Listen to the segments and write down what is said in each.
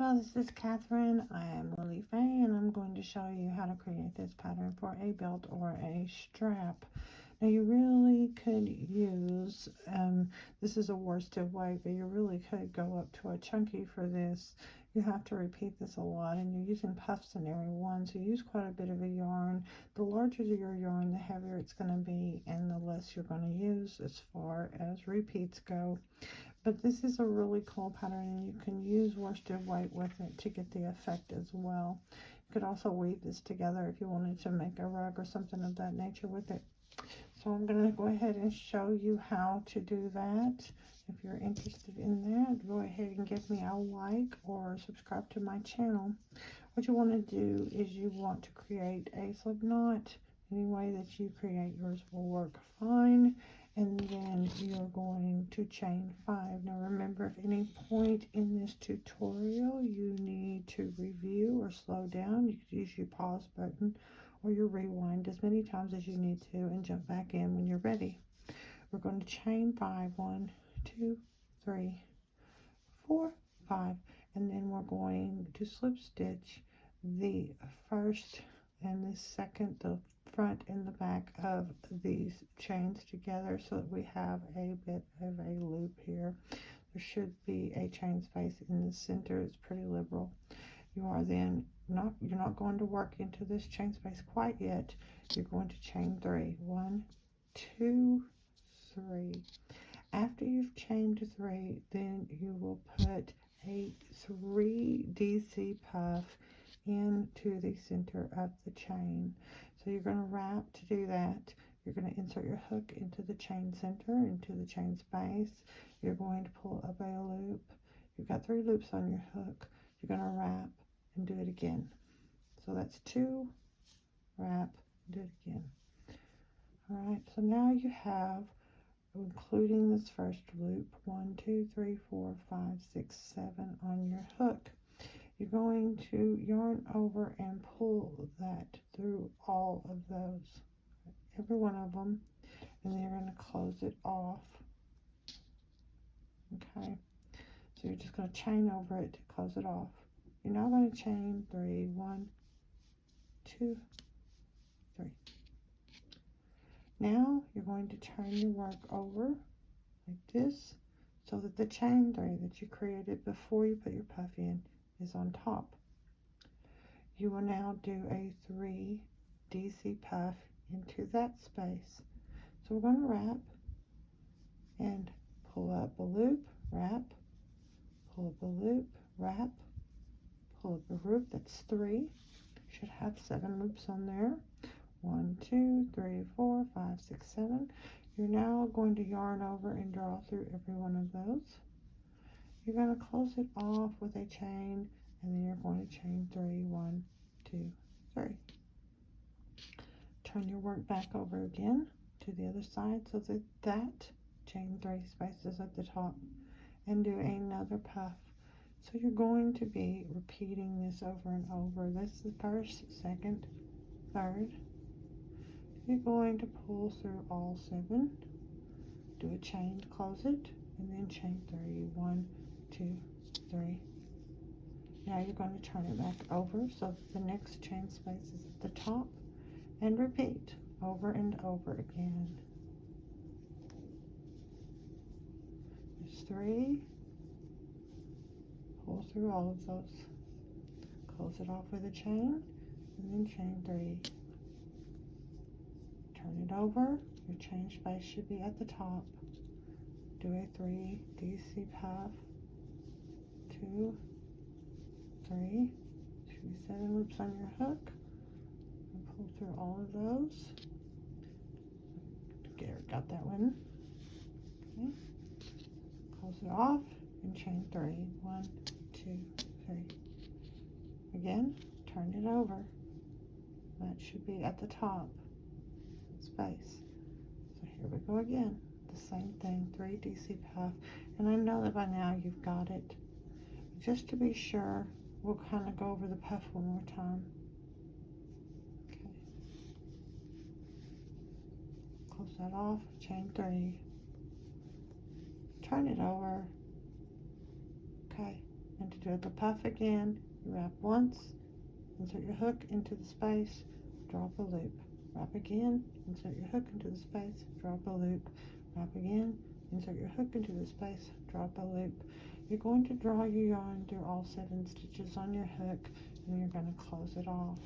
Aloha, this is Catherine. I am Lily Faye, and I'm going to show you how to create this pattern for a belt or a strap. Now you really could use, this is a worsted weight, but you really could go up to a chunky for this. You have to repeat this a lot, and you're using puffs in area 1, so you use quite a bit of a yarn. The larger your yarn, the heavier it's going to be, and the less you're going to use as far as repeats go. But this is a really cool pattern, and you can use worsted weight with it to get the effect as well. You could also weave this together if you wanted to make a rug or something of that nature with it. So I'm going to go ahead and show you how to do that. If you're interested in that, go ahead and give me a like or subscribe to my channel. What you want to do is you want to create a slip knot. Any way that you create yours will work fine. And then you're going to chain 5. Now remember, if any point in this tutorial you need to review or slow down, you could use your pause button or your rewind as many times as you need to and jump back in when you're ready. We're going to chain 5, 1, 2, 3, 4, 5, and then we're going to slip stitch the first and the second, the front and the back of these chains together so that we have a bit of a loop here. There should be a chain space in the center. It's pretty liberal. You are then you're not going to work into this chain space quite yet. You're going to chain 3. 1, 2, 3. After you've chained 3, then you will put a 3 DC puff into the center of the chain. So you're going to wrap to do that. You're going to insert your hook into the chain center, into the chain space. You're going to pull up a loop. You've got 3 loops on your hook. You're going to wrap and do it again. So that's 2, wrap, do it again. All right, so now you have, including this first loop, 1, 2, 3, 4, 5, 6, 7 on your hook. You're going to yarn over and pull that through all of those, every one of them, and then you're going to close it off. Okay, so you're just going to chain over it to close it off. You're now going to chain 3, 1, 2, 3. Now you're going to turn your work over like this so that the chain 3 that you created before you put your puff in is on top. You will now do a 3 DC puff into that space. So we're going to wrap and pull up a loop, wrap, pull up a loop, wrap, pull up a loop. That's 3. Should have 7 loops on there. 1, 2, 3, 4, 5, 6, 7. You're now going to yarn over and draw through every one of those. You're going to close it off with a chain, and then you're going to chain 3, 1, 2, 3. Turn your work back over again to the other side so that that chain 3 space is at the top, and do another puff. So you're going to be repeating this over and over. This is the first, second, third. You're going to pull through all 7, do a chain to close it, and then chain 3, 1, 2, 3. Now you're going to turn it back over so that the next chain space is at the top, and repeat over and over again. There's 3, pull through all of those, close it off with a chain, and then chain 3. Turn it over, your chain space should be at the top. Do a 3 DC puff, 2, 3, should be 7 loops on your hook, and pull through all of those. Got that one. Okay. Close it off and chain 3. 1, 2, 3. Again, turn it over. That should be at the top space. So here we go again. The same thing, 3 DC puff. And I know that by now you've got it. Just to be sure, we'll kind of go over the puff one more time. Okay. Close that off, chain 3. Turn it over. Okay. and to do the puff again, you wrap once, insert your hook into the space, drop a loop, wrap again, insert your hook into the space, drop a loop, wrap again, insert your hook into the space, drop a loop. You're going to draw your yarn through all 7 stitches on your hook, and you're going to close it off.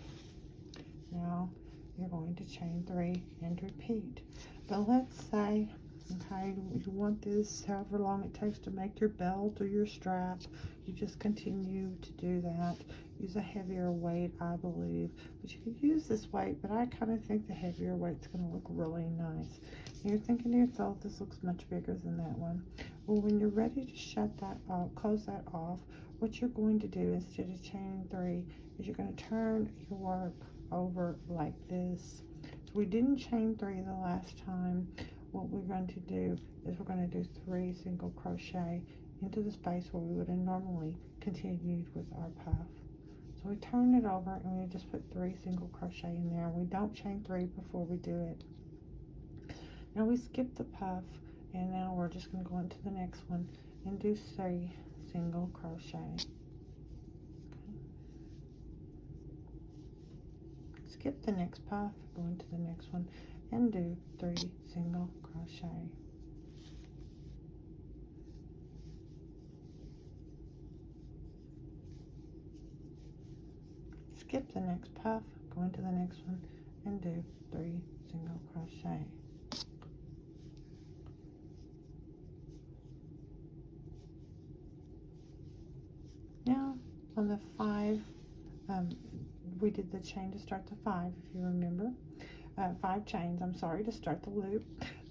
Now you're going to chain 3 and repeat. But let's say, okay, you want this however long it takes to make your belt or your strap. You just continue to do that. Use a heavier weight, I believe, but you could use this weight, but I kind of think the heavier weight's going to look really nice. And you're thinking to yourself, this looks much bigger than that one. Well, when you're ready to shut that off, close that off, what you're going to do instead of chaining 3 is you're going to turn your work over like this. So we didn't chain 3 the last time. What we're going to do is we're going to do 3 single crochet into the space where we would have normally continued with our puff. So we turn it over and we just put 3 single crochet in there. We don't chain 3 before we do it. Now we skip the puff, and now we're just going to go into the next one and do 3 single crochet. Skip the next puff, go into the next one, and do 3 single crochet. Skip the next puff, go into the next one, and do 3 single crochet. Now on the 5, we did the chain to start the 5, if you remember. 5 chains, I'm sorry, to start the loop.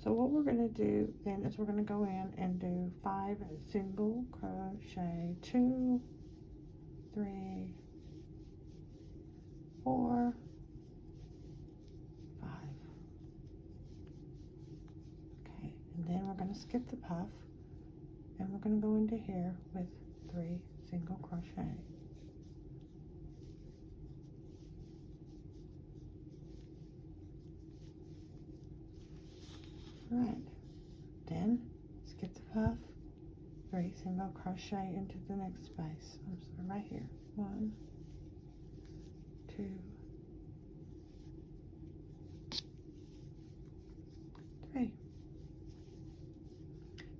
So what we're going to do then is we're going to go in and do 5 single crochet, 2, 3, 4, 5. Okay, and then we're going to skip the puff, and we're going to go into here with 3 single crochet. Right, then skip the puff, 3 single crochet into the next space. I'm sorry, right here. 1, 2, 3.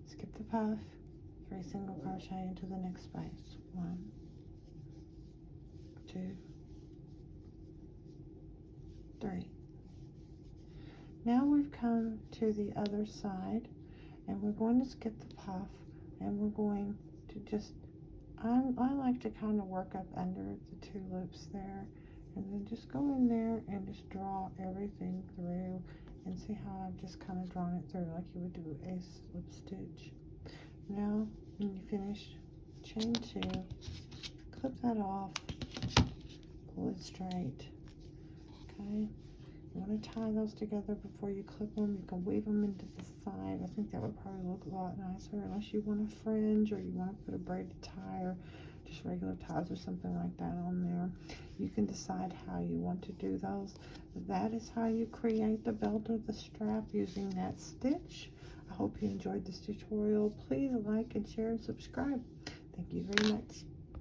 Skip the puff, 3 single crochet into the next space. 1, 2, 3. Now we've come to the other side, and we're going to skip the puff, and we're going to just, I like to kind of work up under the 2 loops there, and then just go in there and just draw everything through, and see how I've just kind of drawn it through like you would do a slip stitch. Now when you finish, chain 2, clip that off, pull it straight. Okay, you want to tie those together before you clip them. You can weave them into the side. I think that would probably look a lot nicer, unless you want a fringe or you want to put a braided tie or just regular ties or something like that on there. You can decide how you want to do those. That is how you create the belt or the strap using that stitch. I hope you enjoyed this tutorial. Please like and share and subscribe. Thank you very much.